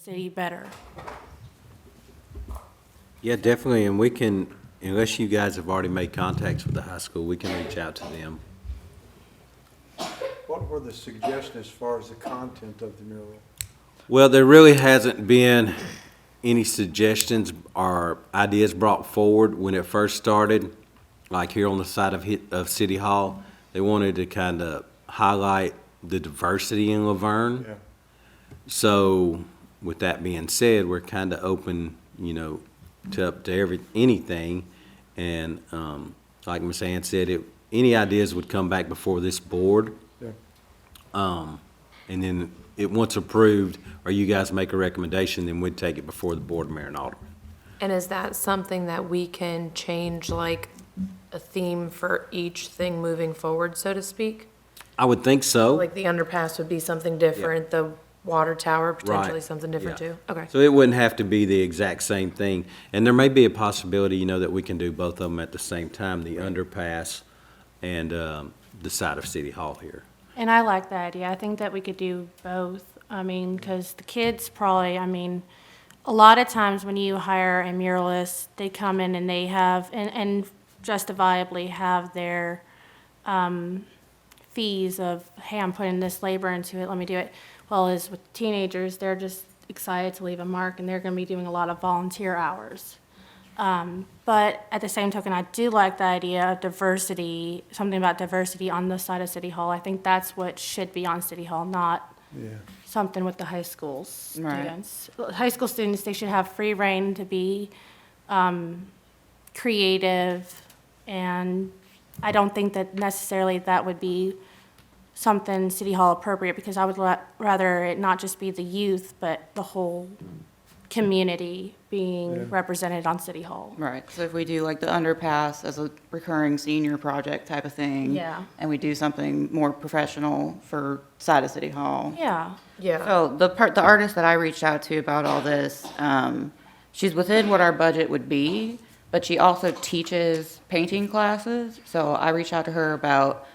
city better. Yeah, definitely, and we can, unless you guys have already made contacts with the high school, we can reach out to them. What were the suggestions as far as the content of the mural? Well, there really hasn't been any suggestions or ideas brought forward when it first started, like here on the side of City Hall. They wanted to kind of highlight the diversity in Laverne. Yeah. So with that being said, we're kind of open, to up to anything. And like Ms. Ann said, any ideas would come back before this board. Yeah. And then once approved, or you guys make a recommendation, then we'd take it before the board, mayor, and alderman. And is that something that we can change, like a theme for each thing moving forward, so to speak? I would think so. Like the underpass would be something different, the water tower potentially Right. something different Yeah. too? Okay. So it wouldn't have to be the exact same thing. And there may be a possibility, that we can do both of them at the same time, the underpass and the side of City Hall here. And I like that idea. I think that we could do both. I mean, because the kids probably, a lot of times when you hire a muralist, they come in and they have, and justifiably have their fees of, hey, I'm putting this labor into it, let me do it. Well, as with teenagers, they're just excited to leave a mark, and they're going to be doing a lot of volunteer hours. But at the same token, I do like the idea of diversity, something about diversity on the side of City Hall. I think that's what should be on City Hall, not Yeah. something with the high school Right. students. High school students, they should have free reign to be creative, and I don't think that necessarily that would be something City Hall appropriate, because I would rather it not just be the youth, but the whole community being Yeah. represented on City Hall. Right, so if we do like the underpass as a recurring senior project type of thing. Yeah. And we do something more professional for side of City Hall. Yeah. Yeah. So the artist that I reached out to about all this, she's within what our budget would be, but she also teaches painting classes. So I reached out to her about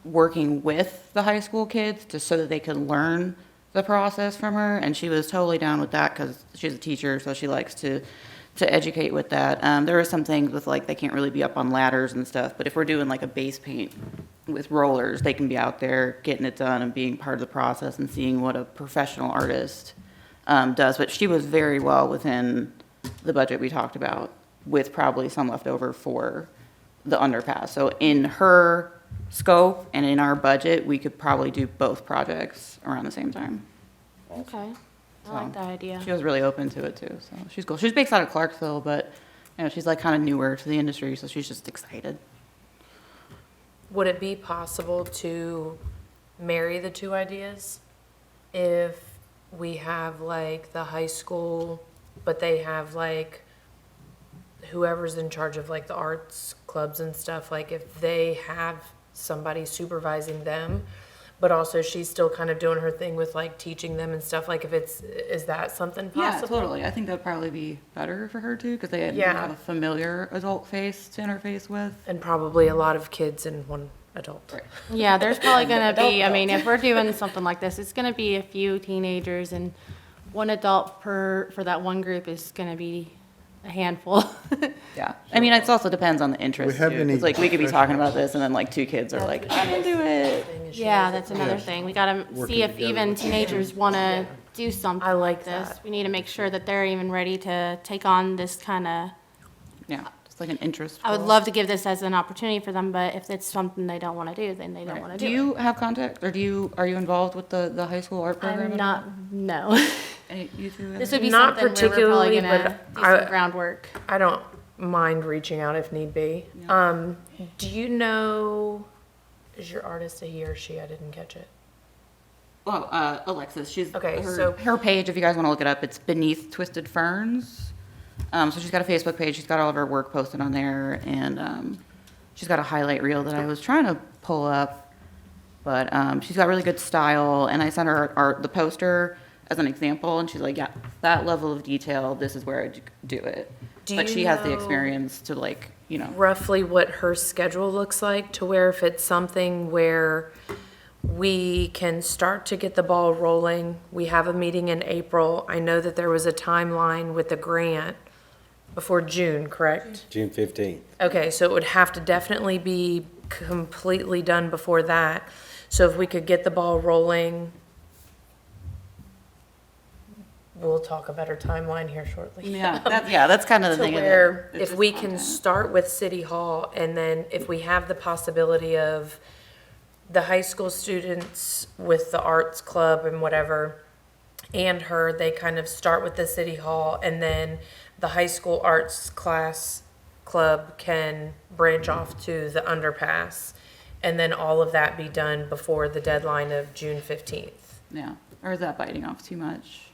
working with the high school kids just so that they could learn the process from her, and she was totally down with that because she's a teacher, so she likes to educate with that. There are some things with like they can't really be up on ladders and stuff, but if we're doing like a base paint with rollers, they can be out there getting it done and being part of the process and seeing what a professional artist does. But she was very well within the budget we talked about, with probably some left over for the underpass. So in her scope and in our budget, we could probably do both projects around the same time. Okay. I like that idea. She was really open to it too, so she's cool. She's based out of Clarksville, but she's like kind of newer to the industry, so she's just excited. Would it be possible to marry the two ideas? If we have like the high school, but they have like whoever's in charge of like the arts clubs and stuff, like if they have somebody supervising them, but also she's still kind of doing her thing with like teaching them and stuff, like is that something possible? Yeah, totally. I think that'd probably be better for her too, because they Yeah. have a familiar adult face to interface with. And probably a lot of kids and one adult. Right. Yeah, there's probably gonna be, if we're doing something like this, it's gonna be a few teenagers, and one adult for that one group is gonna be a handful. Yeah. I mean, it also depends on the interest have too. any It's like we could be talking about this and then like two kids are like, I'm into it. Yeah, that's another Yes. thing. We gotta Working see if together. even teenagers wanna do something I like like this. that. We need to make sure that they're even ready to take on this kinda, Yeah, just like an interest. I would pool. love to give this as an opportunity for them, but if it's something they don't wanna do, then they don't Right. wanna Do do it. you have contact, or are you involved with the high school art program? I'm at all? not, no. You two? This would be Not something where we're probably particularly, gonna do but some groundwork. I don't mind reaching out if need be. Do you know, is your artist a he or she? I didn't catch it. Well, Alexis, she's Okay, her, so- her page, if you guys want to look it up, it's Beneath Twisted Ferns. So she's got a Facebook page. She's got all of her work posted on there, and she's got a highlight reel that I was trying to pull up, but she's got really good style. And I sent her the poster as an example, and she's like, "Yeah, that level of detail. This is where I do it." Do But you she has the know- experience to Roughly what her schedule looks like, to where if it's something where we can start to get the ball rolling. We have a meeting in April. I know that there was a timeline with the grant before June, correct? June 15th. Okay, so it would have to definitely be completely done before that. So if we could get the ball rolling, we'll talk a better timeline here shortly. That's kind of the To thing. where It's if just we can content. start with City Hall, and then if we have the possibility of the high school students with the arts club and whatever, and her, they kind of start with the City Hall, and then the high school arts club can branch off to the underpass, and then all of that be done before the deadline of June 15th. Yeah, or is that biting off too much?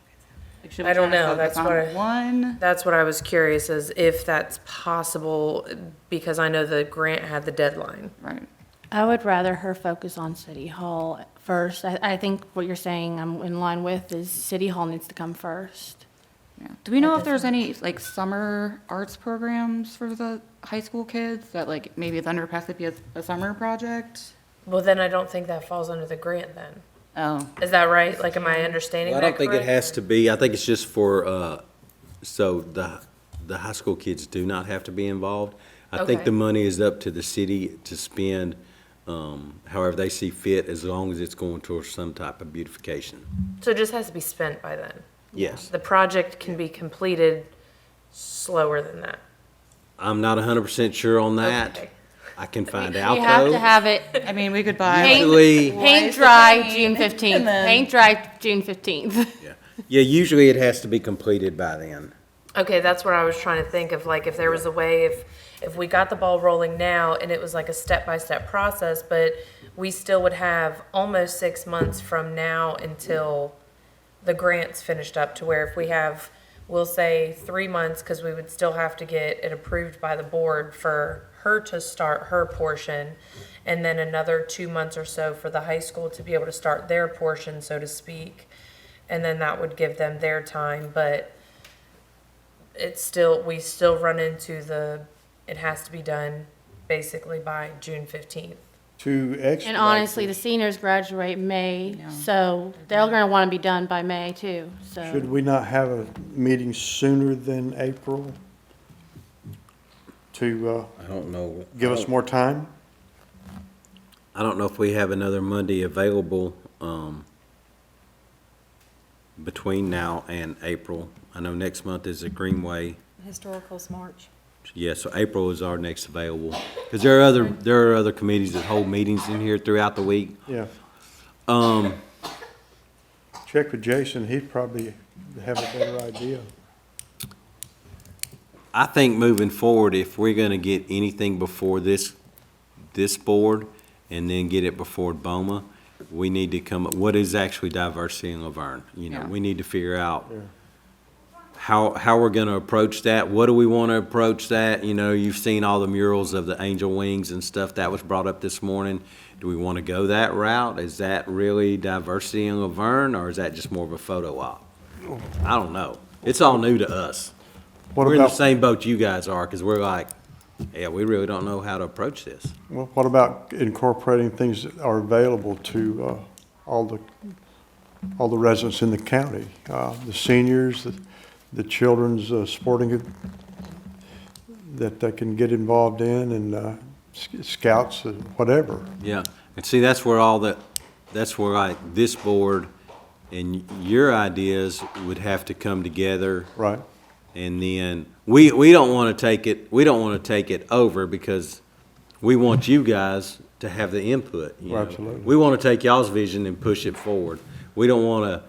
Like, should I we don't try to know, focus that's on what I- one. That's what I was curious, as if that's possible, because I know the grant had the deadline. Right. I would rather her focus on City Hall first. I think what you're saying I'm in line with is City Hall needs to come first. Yeah. Do we know if there's any like summer arts programs for the high school kids that like maybe the underpass could be a summer project? Well, then I don't think that falls under the grant then. Oh, Is that right? Like, am I understanding Well, that I don't think it correct? has to be, I think it's just for, so the high school kids do not have to be involved. I think Okay. the money is up to the city to spend, however they see fit, as long as it's going towards some type of beautification. So it just has to be spent by then. Yes. The project can be completed slower than that. I'm not 100% sure on that. Okay. I can find out You have though. to have it I mean, we could buy. Paint- Usually, paint the dry paint, June 15th. and then- Paint dry June 15th. yeah, usually it has to be completed by then. Okay, that's what I was trying to think of, like, if there was a way, if we got the ball rolling now and it was like a step-by-step process, but we still would have almost 6 months from now until the grant's finished up, to where if we have, we'll say 3 months, because we would still have to get it approved by the board for her to start her portion, and then another 2 months or so for the high school to be able to start their portion, so to speak. And then that would give them their time, but it's still, we still run into it has to be done basically by June 15th. To expedite. And honestly, the seniors graduate May, so they're gonna wanna be done by May too, so. Should we not have a meeting sooner than April to I don't know. give us more time? I don't know if we have another Monday available, between now and April. I know next month is a Greenway. Historical's March. Yeah, so April is our next available. Because there are other committees that hold meetings in here throughout the week. Yeah. Check with Jason, he'd probably have a better idea. I think moving forward, if we're gonna get anything before this board and then get it before BOMA, we need to come up, what is actually diversity in Laverne? You know, Yeah. we need to figure out Yeah. how we're gonna approach that. What do we wanna approach that? You know, you've seen all the murals of the angel wings and stuff that was brought up this morning. Do we wanna go that route? Is that really diversity in Laverne, or is that just more of a photo op? I don't know. It's all new to us. What We're in the about, same boat you guys are, because we're like, yeah, we really don't know how to approach this. well, what about incorporating things that are available to all the residents in the county? The seniors, the children's sporting, that they can get involved in, and scouts, whatever. Yeah, and see, that's where like this board and your ideas would have to come together. Right. And then, we don't want to take it over, because we want you guys to have the input, you know. Absolutely. We want to take y'all's vision and push it forward. We don't want to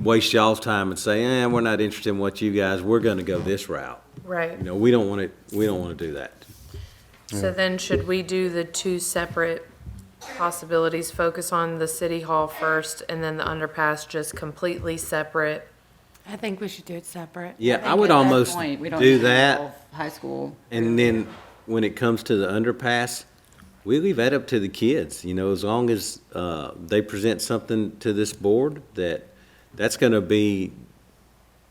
waste y'all's time and say, we're not interested in what you guys, we're going to go this route. Right. You know, we don't want to do that. So then should we do the two separate possibilities, focus on the City Hall first, and then the underpass just completely separate? I think we should do it separate. Yeah, I think would at that almost point, we don't do need to that. involve high school. And then when it comes to the underpass, we leave that up to the kids, you know, as long as they present something to this board that's gonna be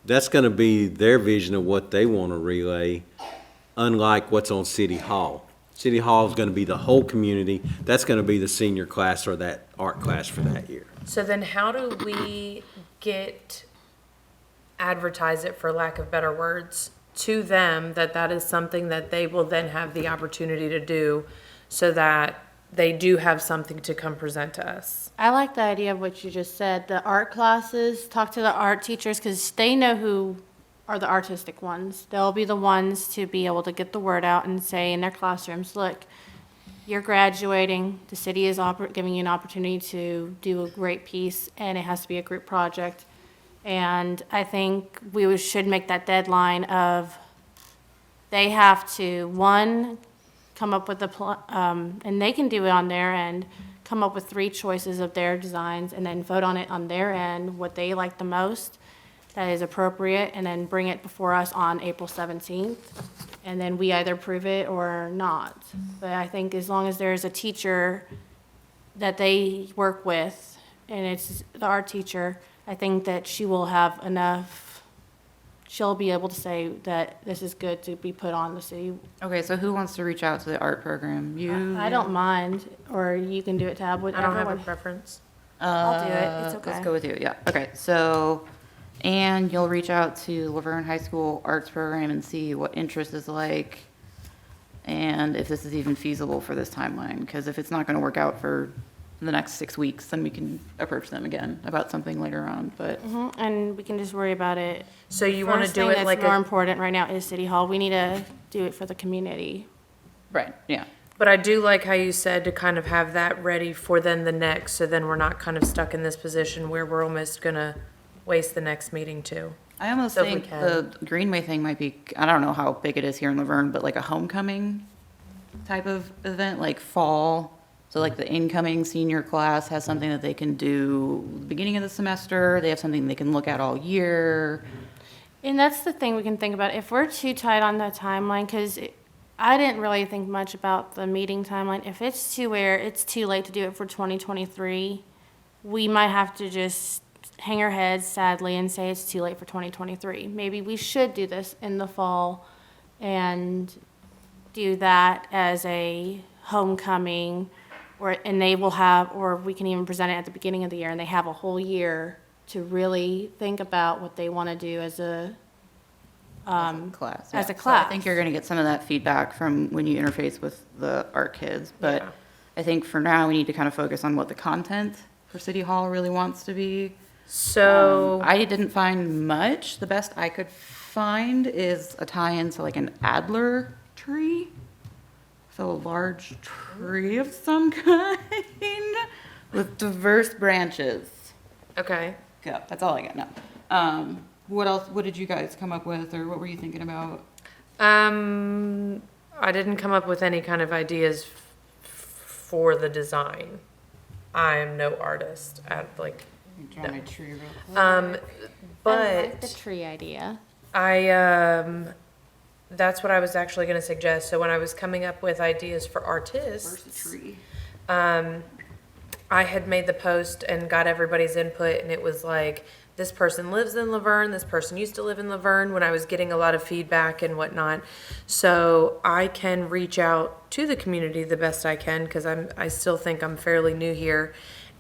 their vision of what they want to relay, unlike what's on City Hall. City Hall is gonna be the whole community. That's gonna be the senior class or that art class for that year. So then how do we advertise it, for lack of better words, to them, that that is something that they will then have the opportunity to do, so that they do have something to come present to us? I like the idea of what you just said, the art classes, talk to the art teachers, because they know who are the artistic ones. They'll be the ones to be able to get the word out and say in their classrooms, look, you're graduating, the city is giving you an opportunity to do a great piece, and it has to be a group project. And I think we should make that deadline of, they have to, one, come up with and they can do it on their end, come up with 3 choices of their designs, and then vote on it on their end, what they like the most that is appropriate, and then bring it before us on April 17th. And then we either approve it or not. But I think as long as there's a teacher that they work with, and it's the art teacher, I think that she will have enough, she'll be able to say that this is good to be put on the city. Okay, so who wants to reach out to the art program? You? I don't mind, or you can do it, Tab, I whatever. don't have a one- preference. I'll do it, it's okay. Let's go with you, yeah. Okay, so, and you'll reach out to Laverne High School Arts Program and see what interest is like, and if this is even feasible for this timeline, because if it's not gonna work out for the next 6 weeks, then we can approach them again about something later on, but, Mhm, and we can just worry about it. So you want to First do thing it that's like more a, important right now is City Hall. We need to do it for the community. right, yeah. but I do like how you said to kind of have that ready for then the next, so then we're not kind of stuck in this position where we're almost gonna waste the next meeting too. I almost So if we think can. the Greenway thing might be, I don't know how big it is here in Laverne, but like a homecoming type of event, like fall. So like the incoming senior class has something that they can do beginning of the semester. They have something they can look at all year. And that's the thing we can think about. If we're too tight on the timeline, because I didn't really think much about the meeting timeline. If it's to where it's too late to do it for 2023, we might have to just hang our heads sadly and say it's too late for 2023. Maybe we should do this in the fall and do that as a homecoming, and they will have, or we can even present it at the beginning of the year, and they have a whole year to really think about what they want to do as a Class. as yeah. a So class. I think you're gonna get some of that feedback from when you interface with the art kids, but Yeah. I think for now, we need to kind of focus on what the content for City Hall really wants to be. So, I didn't find much. The best I could find is a tie-in to like an Adler tree. So a large tree of some kind with diverse branches. okay. Go. That's all I got now. What else, what did you guys come up with, or what were you thinking about? I didn't come up with any kind of ideas for the design. I am no artist at like, Draw my tree real quick. I like the but tree idea. that's what I was actually gonna suggest. So when I was coming up with ideas for Where's the artists, tree? I had made the post and got everybody's input, and it was like, this person lives in Laverne, this person used to live in Laverne, when I was getting a lot of feedback and whatnot. So I can reach out to the community the best I can, because I still think I'm fairly new here,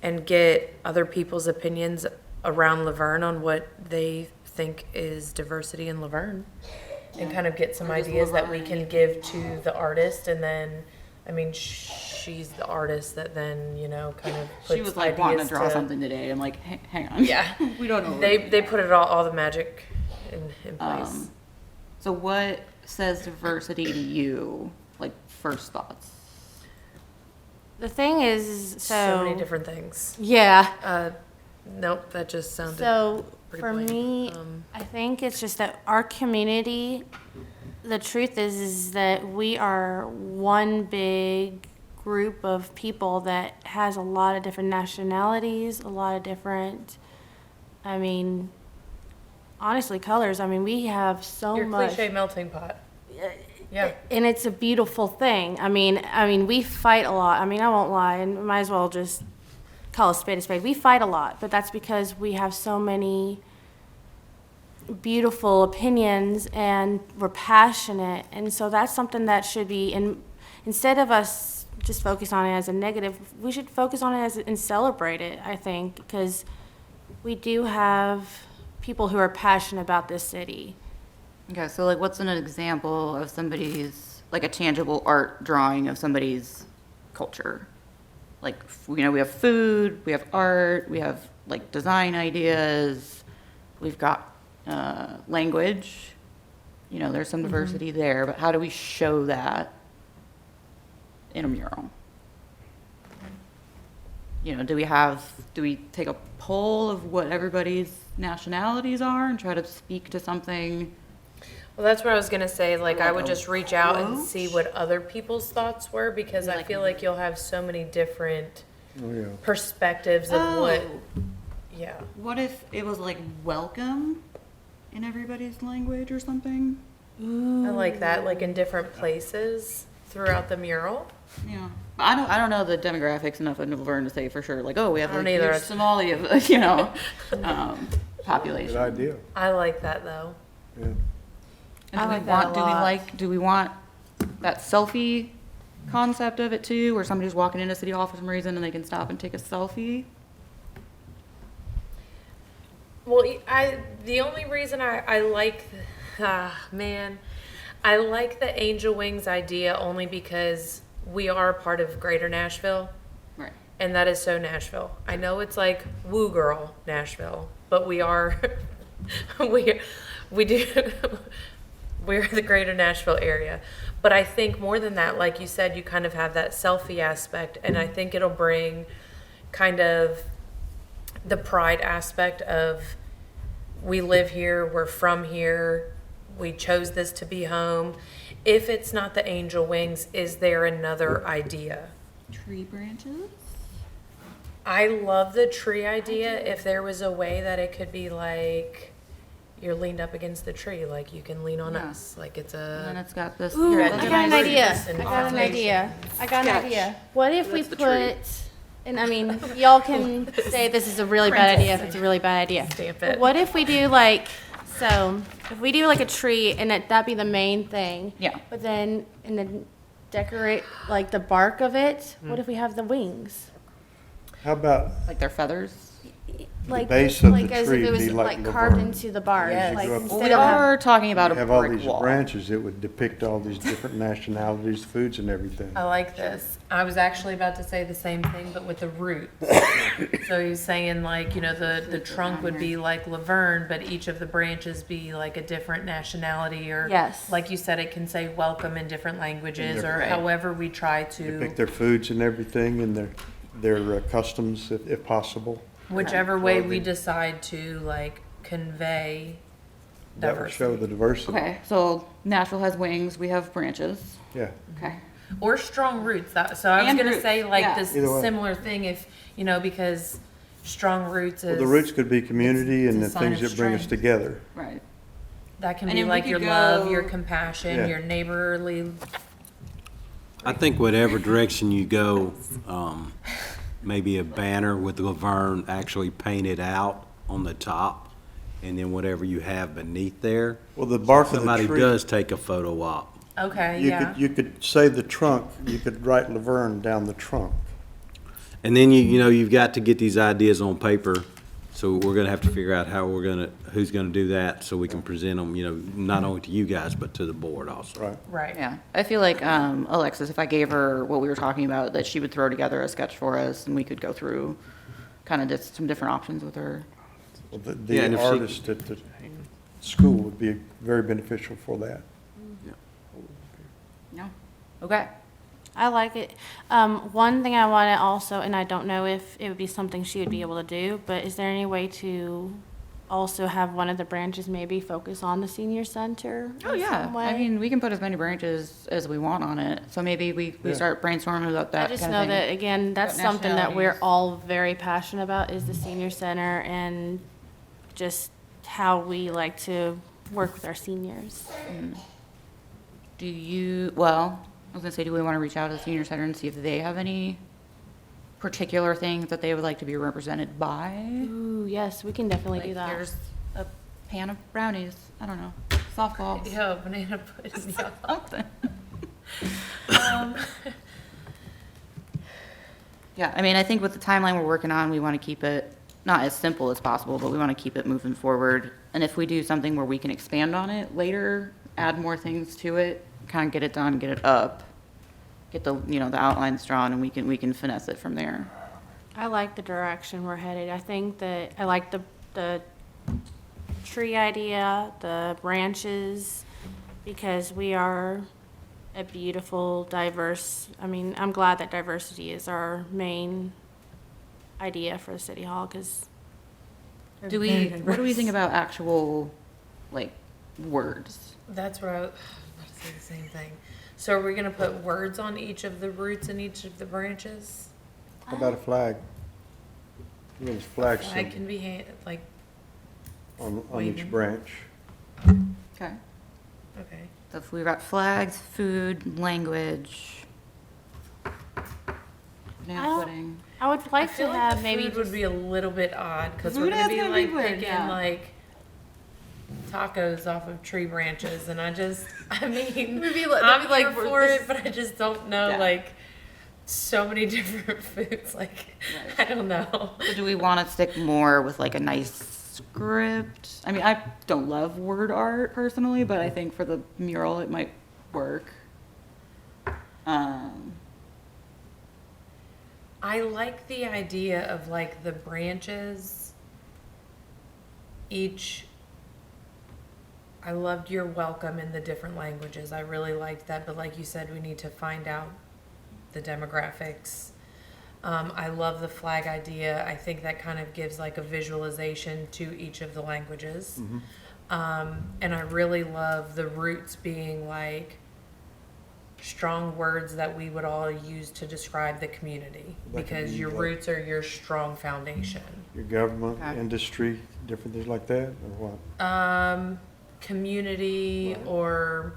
and get other people's opinions around Laverne on what they think is diversity in Laverne, and kind of get some Or just ideas that we Laverne. can give to the artist, and then, I mean, she's the artist that then, you know, kind of puts She was like wanting to ideas draw something today. I'm like, hang on. Yeah. We don't know. They put it all the magic in place. So what says diversity to you? Like first thoughts? The thing is, So many different things. yeah. Nope, that just sounded. So pretty for blank. me, I think it's just that our community, the truth is that we are one big group of people that has a lot of different nationalities, a lot of different, I mean, honestly, colors. I mean, we have so Your much. cliche melting pot. Yeah. And it's a beautiful thing. I mean, we fight a lot. I mean, I won't lie, and might as well just call a spade a spade. We fight a lot, but that's because we have so many beautiful opinions and we're passionate. And so that's something that should be in, instead of us just focus on it as a negative, we should focus on it as and celebrate it, I think, because we do have people who are passionate about this city. Okay, so like what's an example of somebody's, like a tangible art drawing of somebody's culture? Like, you know, we have food, we have art, we have like design ideas, we've got language, you know, there's some diversity there, but how do we show that in a mural? You know, do we take a poll of what everybody's nationalities are and try to speak to something? Well, that's what I was gonna say, like, I Like would a just reach out and quote? see what other people's thoughts were, because I Like- feel like you'll have so many different Oh, yeah. perspectives of what, yeah. What if it was like welcome in everybody's language or something? I like that, like in different places throughout the mural. Yeah. I don't know the demographics enough of Laverne to say for sure, like, oh, we have I don't like either. huge Somali, you know, population. Good idea, I like that, though. yeah. And I do we like that a lot. do we want that selfie concept of it too, where somebody's walking into City Hall for some reason and they can stop and take a selfie? Well, the only reason I like, man, I like the Angel Wings idea only because we are part of Greater Nashville, Right. and that is so Nashville. I know it's like woo girl Nashville, but we are, we do, we're the Greater Nashville area. But I think more than that, like you said, you kind of have that selfie aspect, and I think it'll bring kind of the pride aspect of we live here, we're from here, we chose this to be home. If it's not the Angel Wings, is there another idea? Tree branches? I love the tree idea. If there was a way that it could be like you're leaned up against the tree, like you can lean on Yeah. us, like it's And then a. it's got this. Ooh, here, I look got at an my- idea. and I got an automation. idea. I got an Sketch. idea. What if we That's the tree. put, and I mean, y'all can say this is a really bad idea if it's a really bad idea. Stamp But it. what if we do like, so if we do like a tree and that be the main thing. Yeah. But then, and then decorate like the bark of it, what if we have the wings? How about Like their feathers. Like, base of the like as if tree it was be like like carved Laverne. into the bark, Yes. like Well, We instead of having. are talking about a have all brick these wall. branches, it would depict all these different nationalities, foods and everything. I like this. I was actually about to say the same thing, but with the roots. So he's saying like, you know, the trunk would be like Laverne, but each of the branches be like a different nationality, or Yes. like you said, it can say welcome in different languages, or Right. however we try Depict to, their foods and everything and their customs if possible. whichever way we Clothing. decide to like convey That would show the diversity. diversity. Okay, so Nashville has wings, we have branches. Yeah. Okay. Or strong roots. So I was And gonna roots, say like yeah. this Either way. similar thing, if, you know, because strong roots Well, is. the roots could be community it's and a the sign things of that bring us strength. together. Right. That can And be then we like could your love, your go- compassion, Yeah. your neighborly. I think whatever direction you go, maybe a banner with Laverne actually painted out on the top, and then whatever you have beneath there. Well, the bark of the Somebody tree. does take a photo op. Okay, You yeah. could, you could say the trunk, you could write Laverne down the trunk. And then you know, you've got to get these ideas on paper, so we're gonna have to figure out who's gonna do that, so we can present them, you know, not only to you guys, but to the board also. Right. Right. Yeah, I feel like Alexis, if I gave her what we were talking about, that she would throw together a sketch for us, and we could go through kind of just some different options with her. Well, Yeah, and the if she- artist at the school would be very beneficial for that. Yeah. Okay. I like it. One thing I want to also, and I don't know if it would be something she would be able to do, but is there any way to also have one of the branches maybe focus on the senior center? Oh, in yeah. some I way? mean, we can put as many branches as we want on it, so maybe we Yeah. start brainstorming about that I just kind know of that, thing. again, that's About something that we're nationalities. all very passionate about, is the senior center and just how we like to work with our seniors. Do you, well, I was gonna say, do we want to reach out to the senior center and see if they have any particular things that they would like to be represented by? Ooh, yes, we can definitely do Like, that. here's a pan of brownies, I don't know, softballs, Yeah, banana pudding. Yeah. something. Yeah, I mean, I think with the timeline we're working on, we want to keep it not as simple as possible, but we want to keep it moving forward. And if we do something where we can expand on it later, add more things to it, kind of get it done, get it up, get the, the outlines drawn, and we can finesse it from there. I like the direction we're headed. I think that, I like the tree idea, the branches, because we are a beautiful, diverse, I'm glad that diversity is our main idea for the city hall, because What do we think about actual, like, words? That's what I was about to say, the same thing. So are we gonna put words on each of the roots and each of the branches? How about a flag? Little flag I symbol can be like, on each waving. branch. Okay. okay. So if we've got flags, food, language, banana don't- pudding. I would I like feel to like have the maybe food would just, be a little bit odd, cause Food we're gonna is be gonna be like weird, picking yeah. like tacos off of tree branches, and I'm that'd be like here for it, but I just don't know, Yeah. like, so many different foods, like, I don't know. So do we want to stick more with like a nice script? I mean, I don't love word art personally, but I think for the mural it might work. I like the idea of like the branches, each, I loved your welcome in the different languages. I really liked that, but like you said, we need to find out the demographics. I love the flag idea. I think that kind of gives like a visualization to each of the languages. And I really love the roots being like strong words that we would all use to describe the community, That could because be your like- roots are your strong foundation. Your government, Okay. industry, different things like that, or what? Community, Right. or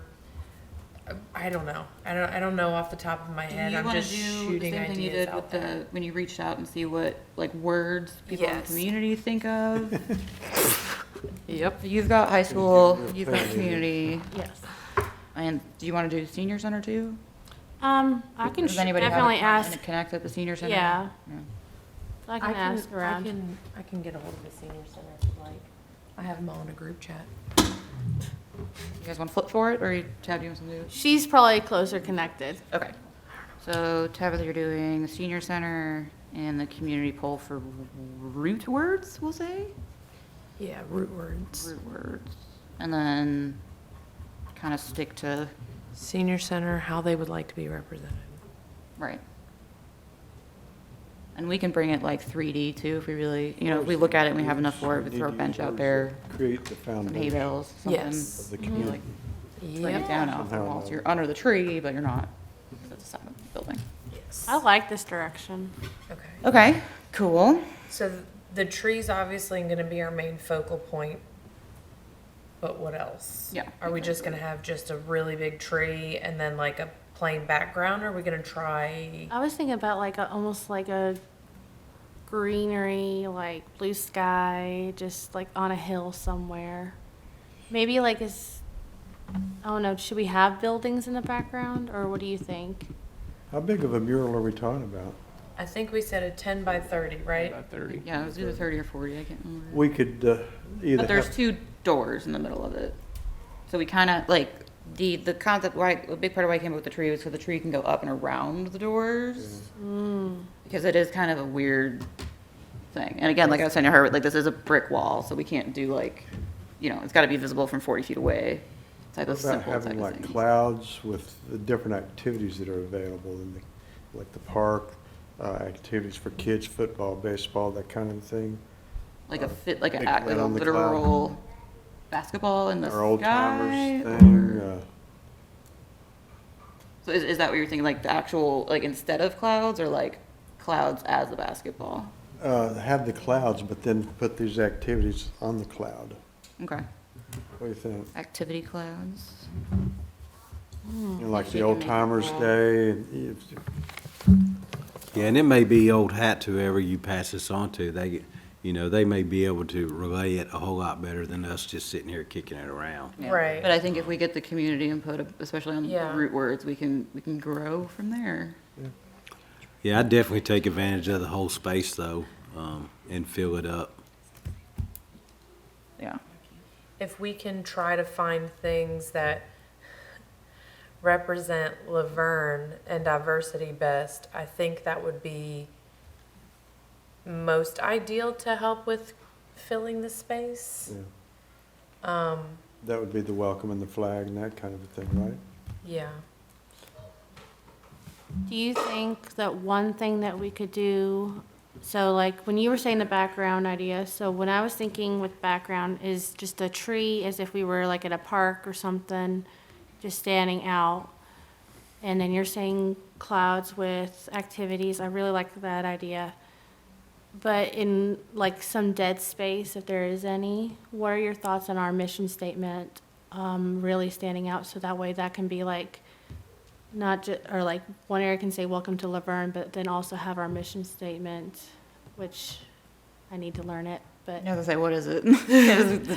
I don't know. I don't know off the top of my Do head. you I'm want to just do the shooting same thing you ideas did out with there. the, when you reached out and see what, like, words people in the Yes. community think of? Yep. You've got high school, You're you've got paying community, yes. and do you want to do senior center too? I can Does anybody have definitely a comment ask, to connect at the senior center? yeah. I can ask I around. can get a hold of the senior center if you'd like. I have them all in a group chat. You guys want to flip for it, or you, Tab, do you want to do? She's probably closer connected. Okay. So Tabitha, you're doing the senior center and the community poll for root words, we'll say? Yeah, root words. Root words. And then kind of stick to, Senior center, how they would like to be represented. right. And we can bring it like 3D too, if we really, if we look at it and we have enough for it, we Need throw a to bench use out words there, that Create the some hay foundation bales, something. Yes. of the You community. like bring it down off the Somehow wall, so or you're under the tree, but you're not at the side of the building. Yes. I like this direction. Okay. Okay, cool. So the tree's obviously gonna be our main focal point, but what else? Yeah, Are we just gonna have just a really big tree and then like a plain background, or are we gonna try? I was thinking about like almost like a greenery, like blue sky, just like on a hill somewhere. Maybe like I don't know, should we have buildings in the background, or what do you think? How big of a mural are we talking about? I think we said a 10 by 30, right? Yeah, it was either 30 or 40, I can't remember. We could either But there's have, 2 doors in the middle of it. So we kind of, like, the concept, why, a big part of why I came up with the tree was so the tree can go up and around the doors. Because it is kind of a weird thing. And again, like I was saying to her, like, this is a brick wall, so we can't do like, it's got to be visible from 40 feet away. Type of about simple type having of like thing. clouds with the different activities that are available in like the park, activities for kids, football, baseball, that kind of thing. Like a fit, like big a man on the cloud. literal basketball in the Our old sky. timers thing, or- So is that what you're thinking, like the actual, like instead of clouds, or like clouds as a basketball? have the clouds, but then put these activities on the cloud. Okay. What do you think? Activity clouds. Like the Making old it timers cool. day, and Yeah, and it may be old hat to whoever you pass this on to. they may be able to relay it a whole lot better than us just sitting here kicking it around. Yeah. Right. But I think if we get the community input, especially on the Yeah. root words, we can grow from there. Yeah, I'd definitely take advantage of the whole space though, and fill it up. Yeah. If we can try to find things that represent Laverne and diversity best, I think that would be most ideal to help with filling the space. Yeah. That would be the welcome and the flag and that kind of a thing, right? Yeah. Do you think that one thing that we could do, so like when you were saying the background idea, so when I was thinking with background is just a tree as if we were like at a park or something, just standing out. And then you're saying clouds with activities. I really like that idea. But in like some dead space, if there is any, what are your thoughts on our mission statement really standing out? So that way that can be like, not just, or like one area can say, welcome to Laverne, but then also have our mission statement, which I need to learn it, but. I was gonna say, what is it?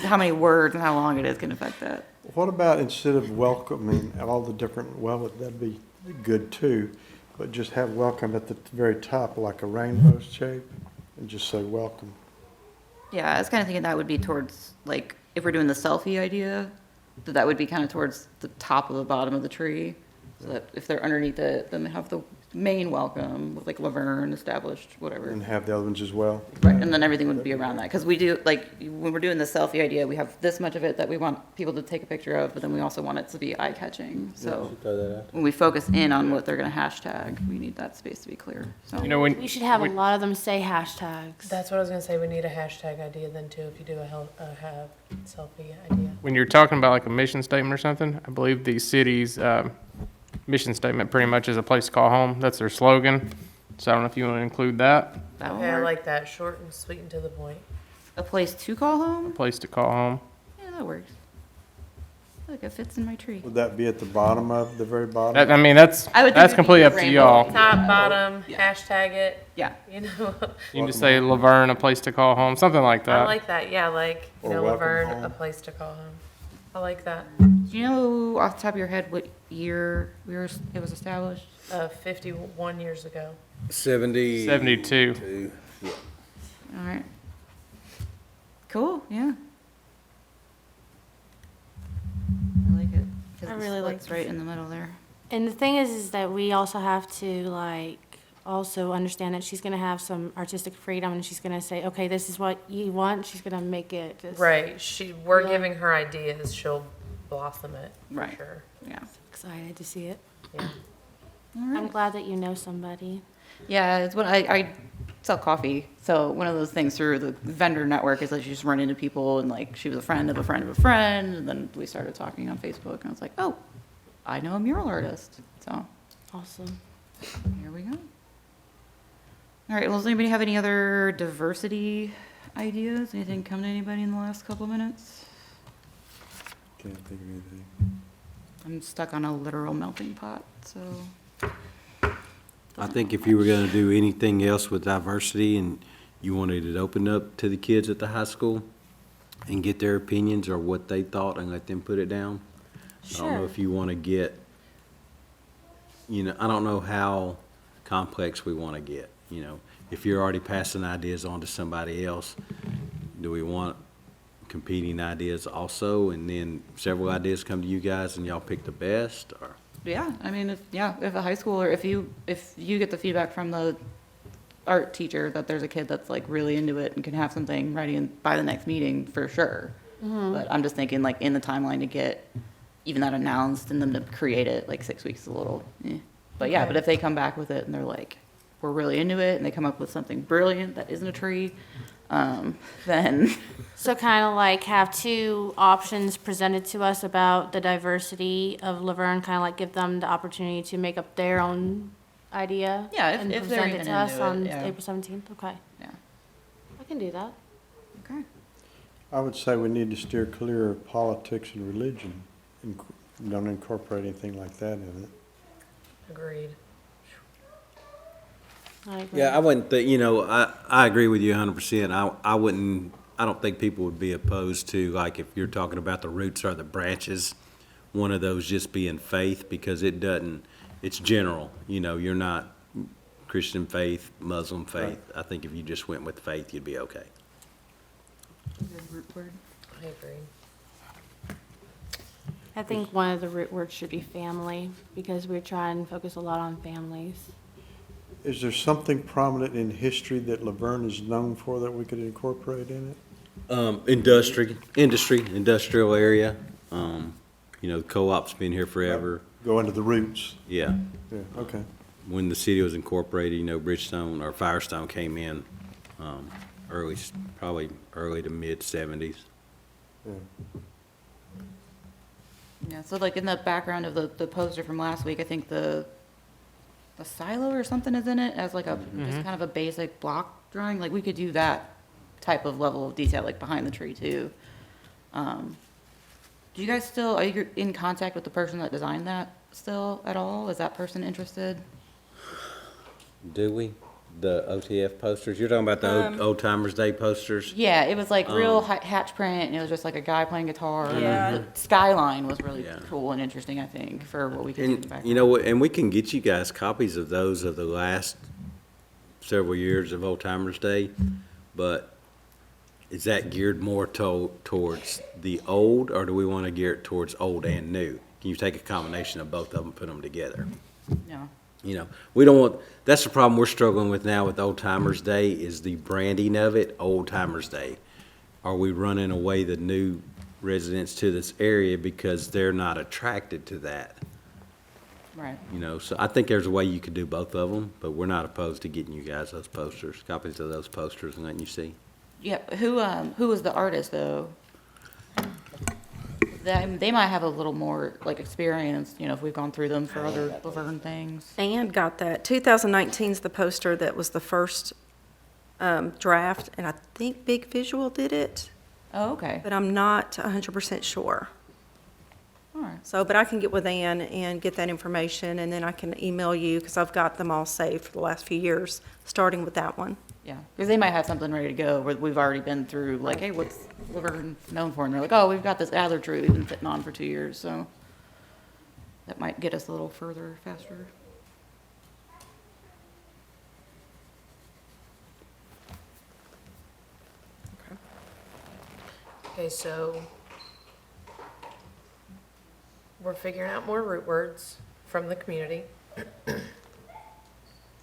How many words and how long it is can affect that. What about instead of welcoming all the different, well, that'd be good too, but just have welcome at the very top, like a rainbow shape, and just say welcome. Yeah, I was kind of thinking that would be towards, like, if we're doing the selfie idea, that would be kind of towards the top of the bottom of the tree. So that if they're underneath it, then they have the main welcome with like Laverne established, whatever. And have the other ones as well. Right, and then everything would be around that. Because we do, like, when we're doing the selfie idea, we have this much of it that we want people to take a picture of, but then we also want it to be eye-catching. So when we focus in on what they're going to hashtag, we need that space to be clear. So We should have a lot of them say hashtags. That's what I was gonna say. We need a hashtag idea then too, if you do have selfie idea. When you're talking about like a mission statement or something, I believe the city's mission statement pretty much is a place to call home. That's their slogan. So I don't know if you want to include that. that will Okay, I work. like that. Short and sweet and to the point. A place to call home? Place to call home. Yeah, that works. Look, it fits in my tree. Would that be at the bottom of, the very bottom? That, I mean, that's I would think that's it'd be completely up to rainbow. y'all. Top, bottom, Yeah. hashtag it, Yeah. you know. You can just say Laverne, a place to call home, something like I that. like that. Yeah, like, you Or know, welcome Laverne, home. a place to call home. I like that. Do you know off the top of your head what year it was established? 51 years ago. 72. All right. Cool, yeah. I like it. 'Cause I the really like split's right in the middle there. And the thing is that we also have to like also understand that she's gonna have some artistic freedom and she's gonna say, okay, this is what you want. She's gonna make it just. Right. We're Yeah. giving her ideas. She'll blossom it for Right. sure. Yeah. Excited to see it. Yeah. All I'm right. glad that you know somebody. Yeah, it's what I sell coffee. So one of those things through the vendor network is that you just run into people and like she was a friend of a friend of a friend. And then we started talking on Facebook and I was like, oh, I know a mural artist. So Awesome. here we go. All right, well, does anybody have any other diversity ideas? Anything come to anybody in the last couple of minutes? Can't think of anything. I'm stuck on a literal melting pot, so. I think if you were gonna do anything else with diversity and you wanted it opened up to the kids at the high school and get their opinions or what they thought and let them put it down. I don't know Sure. if you wanna get, I don't know how complex we wanna get, If you're already passing ideas on to somebody else, do we want competing ideas also? And then several ideas come to you guys and y'all pick the best or? Yeah, I mean, if a high schooler, if you get the feedback from the art teacher that there's a kid that's like really into it and can have something ready by the next meeting, for sure. But I'm just thinking like in the timeline to get even that announced and them to create it, like 6 weeks is a little, eh. But yeah, Okay. but if they come back with it and they're like, we're really into it and they come up with something brilliant that isn't a tree, then, So kind of like have two options presented to us about the diversity of Laverne, kind of like give them the opportunity to make up their own idea. Yeah, if and they're present it even to us into it, on yeah. April 17th. Okay, yeah, I can do that. okay. I would say we need to steer clear of politics and religion. Don't incorporate anything like that in it. Agreed. I agree. Yeah, I wouldn't think, I agree with you 100%. I don't think people would be opposed to, like, if you're talking about the roots or the branches, one of those just being faith, because it's general, you're not Christian faith, Muslim faith. I think if you just went with faith, you'd be okay. Root word. I agree. I think one of the root words should be family, because we're trying to focus a lot on families. Is there something prominent in history that Laverne is known for that we could incorporate in it? Industrial area. The co-op's been here forever. Go into the roots. Yeah. Yeah, okay. When the city was incorporated, Bridgestone or Firestone came in, probably early to mid-70s. Yeah. Yeah, so like in the background of the poster from last week, I think the silo or something is in it as like a, just kind of a basic block drawing. Like we could do that type of level of detail, like behind the tree too. Do you guys still, are you in contact with the person that designed that still at all? Is that person interested? Do we? The OTF posters? You're talking about the Old Timers Day posters? Yeah, it was like real hatch print, and it was just like a guy playing guitar. Yeah. The skyline was really Yeah. cool and interesting, I think, for what we could do in the And, background. you know what, and we can get you guys copies of those of the last several years of Old Timers Day, but is that geared more towards the old, or do we want to gear it towards old and new? Can you take a combination of both of them, put them together? Yeah. We don't want, that's the problem we're struggling with now with Old Timers Day, is the branding of it, Old Timers Day. Are we running away the new residents to this area because they're not attracted to that? Right. So I think there's a way you could do both of them, but we're not opposed to getting you guys those posters, copies of those posters and letting you see. Yeah, who was the artist though? They might have a little more like experience, if we've gone through them for other Laverne things. And got that. 2019's the poster that was the first draft, and I think Big Visual did it, Oh, okay. but I'm not 100% sure. All right. So, but I can get with Ann and get that information, and then I can email you, because I've got them all saved for the last few years, starting with that one. Yeah, because they might have something ready to go where we've already been through, like, hey, what's Laverne known for? And they're like, oh, we've got this Adler tree we've been sitting on for 2 years, so that might get us a little further, faster. Okay, so we're figuring out more root words from the community,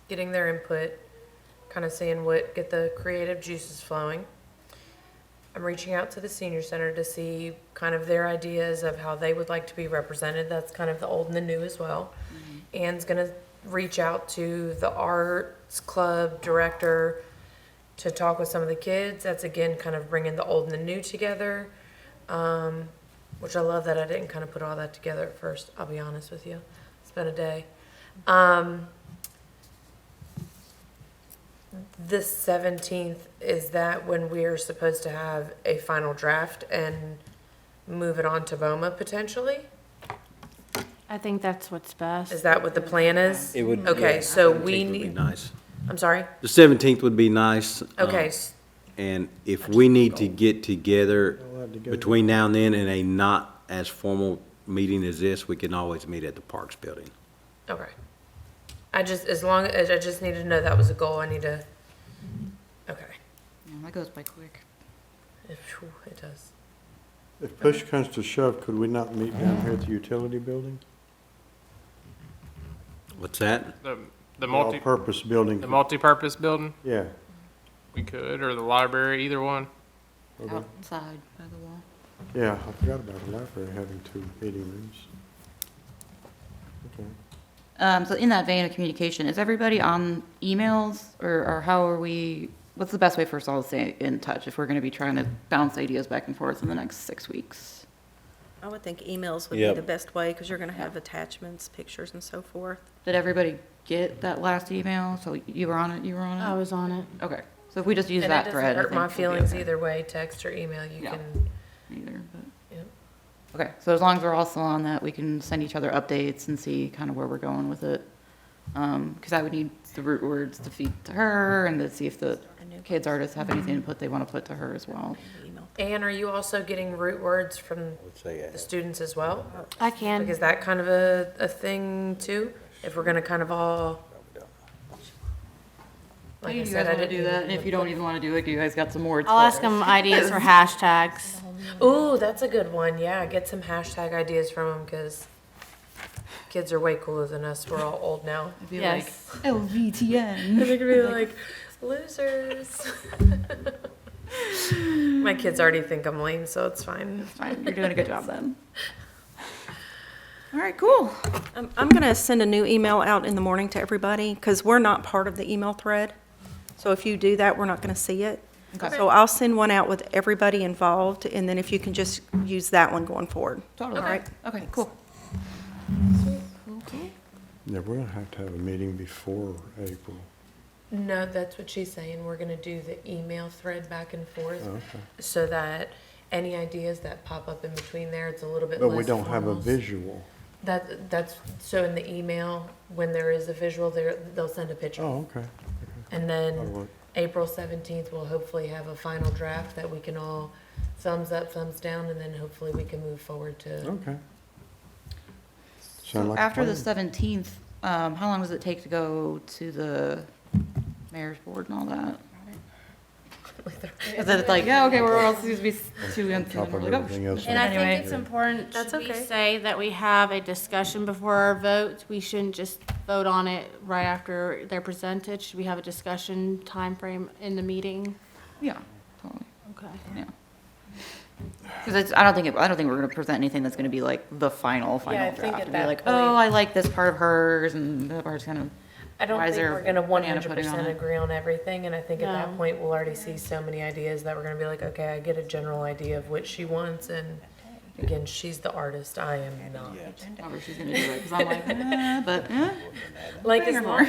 getting their input, kind of seeing get the creative juices flowing. I'm reaching out to the senior center to see kind of their ideas of how they would like to be represented. That's kind of the old and the new as well. Ann's gonna reach out to the arts club director to talk with some of the kids. That's again kind of bringing the old and the new together, which I love that I didn't kind of put all that together at first. I'll be honest with you, it's been a day. The 17th, is that when we are supposed to have a final draft and move it on to BOMA potentially? I think that's what's best. Is that what the plan is? It would. Okay, yeah, so 17th we would be need, nice. I'm sorry? The 17th would be nice. Okay, And if we need to get together We'll have to go. between now and then in a not as formal meeting as this, we can always meet at the Parks Building. okay. I just need to know that was a goal. I need to, okay. Yeah, that goes by quick. It does. If push comes to shove, could we not meet down here at the utility building? What's that? The multi, All-purpose building. the multi-purpose building, Yeah. we could, or the library, either one. Okay. Outside by the wall. Yeah, I forgot about the library having 2 meeting rooms. Okay. So in that vein of communication, is everybody on emails or how are we, what's the best way for us all to stay in touch if we're going to be trying to bounce ideas back and forth in the next 6 weeks? I would think emails would be Yep. the best way, because you're going to have attachments, pictures, and so forth. Did everybody get that last email? So you were on it, you were on it? I was on it. Okay, so if we just use And it that doesn't thread, I hurt think my we'll be feelings okay. either way, text or email, you Yeah. can, Either, but. Yep. Okay, so as long as we're all still on that, we can send each other updates and see kind of where we're going with it. Because I would need the root words to feed to her and to see if the kids artists have anything input they want to put to her as well. Anne, are you also getting root words from the students as well? I Like, can. is that kind of a thing too? If we're gonna kind of all, like I You said, guys I want to didn't. do that, and if you don't even want to do it, you guys got some words I'll for ask us. them ideas for hashtags. Ooh, that's a good one. Yeah, get some hashtag ideas from them because kids are way cooler than us. We're all old now. It'd be Yes. like LVTN. They're gonna be like, losers. My kids already think I'm lame, so it's fine. Fine, you're doing a good job then. All right, cool. I'm going to send a new email out in the morning to everybody, because we're not part of the email thread. So if you do that, we're not going to see it. Okay. So I'll send one out with everybody involved, and then if you can just use that one going forward. Totally. All right? Okay, cool. Yeah, we're gonna have to have a meeting before April. No, that's what she's saying. We're gonna do the email thread back and forth Okay. so that any ideas that pop up in between there, it's a little bit But less we don't have a formal. visual. That's, so in the email, when there is a visual, they'll send a picture. Oh, okay. And That'll then work. April 17th, we'll hopefully have a final draft that we can all thumbs up, thumbs down, and then hopefully we can move forward to. Okay. So Sound like a after the plan. 17th, how long does it take to go to the mayor's board and all that? Because then it's like, yeah, okay, we're all supposed to be 2 months, On and top we're of like, oh, everything else. And I Anyway. think it's important That's to we okay. say that we have a discussion before our vote. We shouldn't just vote on it right after they're presented. Should we have a discussion time frame in the meeting? yeah, totally, Okay. yeah. Because I don't think we're gonna present anything that's gonna be like the final Yeah, I draft. think at It'll be that like, point- oh, I like this part of hers, and that part's kind of, I don't Why is think there we're gonna banana pudding on 100% it? agree on everything, and I think at that No. point, we'll already see so many ideas that we're gonna be like, okay, I get a general idea of what she wants, and again, she's the artist, I am not. however she's gonna do it, because I'm like, but, Like, Bring her more.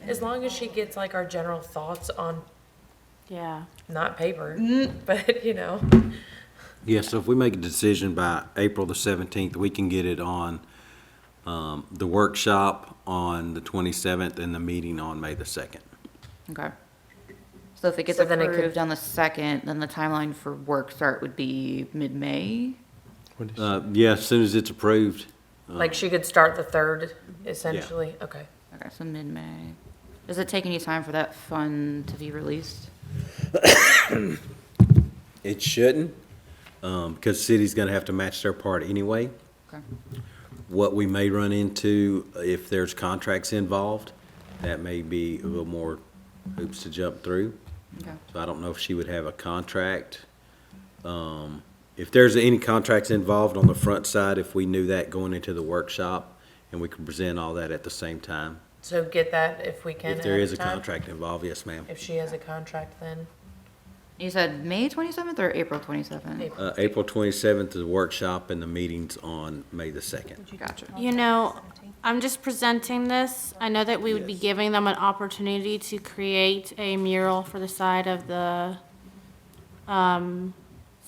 as long as she gets like our general thoughts on, Yeah. not paper, but you know. Yeah, so if we make a decision by April the 17th, we can get it on the workshop on the 27th and the meeting on May the 2nd. okay. So if it gets So then it could- approved on the 2nd, then the timeline for work start would be mid-May? What is- Yeah, as soon as it's approved. Like, she could start the 3rd, essentially, okay. Okay, so mid-May. Does it take any time for that fund to be released? It shouldn't, because the city's gonna have to match their part anyway. Okay. What we may run into, if there's contracts involved, that may be a little more hoops to jump through. Okay. So I don't know if she would have a contract. If there's any contracts involved on the front side, if we knew that going into the workshop, and we could present all that at the same time. So get that if we can If there ahead is a of time. contract involved, yes, ma'am. If she has a contract, then. You said May 27th or April 27th? April. April 27th is the workshop, and the meeting's on May the 2nd. Gotcha. You know, I'm just presenting this. I know that we would be Yes. giving them an opportunity to create a mural for the side of the,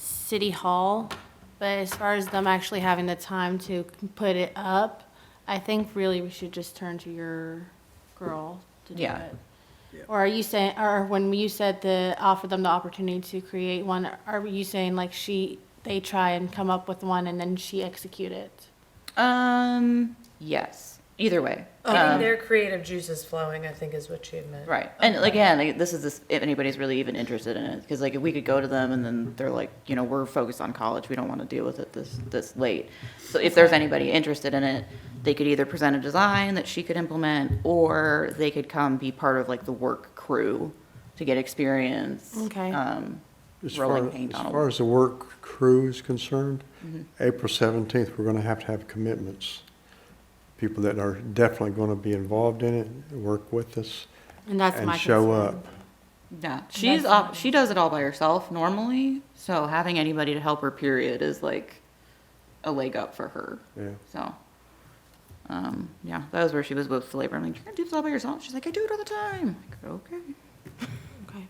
city hall. But as far as them actually having the time to put it up, I think really we should just turn to your girl to do Yeah. it. Or are you saying, or when you said offer them the opportunity to create one, are you saying like they try and come up with one and then she execute it? Yes. Either way. Getting their creative juices flowing, I think is what she had meant. Right. And again, like, this is if anybody's really even interested in it, because like if we could go to them and then they're like, you know, we're focused on college, we don't want to deal with it this late. So if there's anybody interested in it, they could either present a design that she could implement, or they could come be part of like the work crew to get experience. Okay. As rolling far, paint as on a- far as the work crew is concerned, Mm-hmm. April 17th, we're gonna have commitments. People that are definitely gonna be involved in it, work with us, And that's and my show concern. up. Yeah, she does it all by herself normally, so having anybody to help her, period, is like a leg up for her. Yeah. So, yeah, that was where she was with labor. I'm like, you're gonna do this all by yourself? She's like, I do it all the time. I'm like, okay. Okay.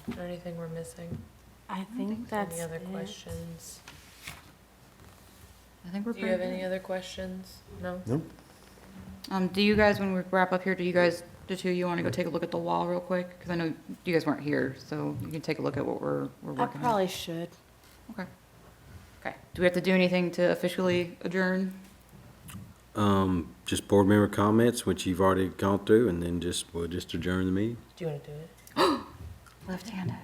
Is there anything we're missing? I think that's Any other it. questions? I think we're Do you have pretty any other questions? No? Nope. good. Do you guys, when we wrap up here, the two of you want to go take a look at the wall real quick? Because I know you guys weren't here, so you can take a look at what we're I working on. probably should. Okay. Okay. Do we have to do anything to officially adjourn? Just board member comments, which you've already gone through, and then we'll just adjourn the meeting. Do you want to do it? Left-handed.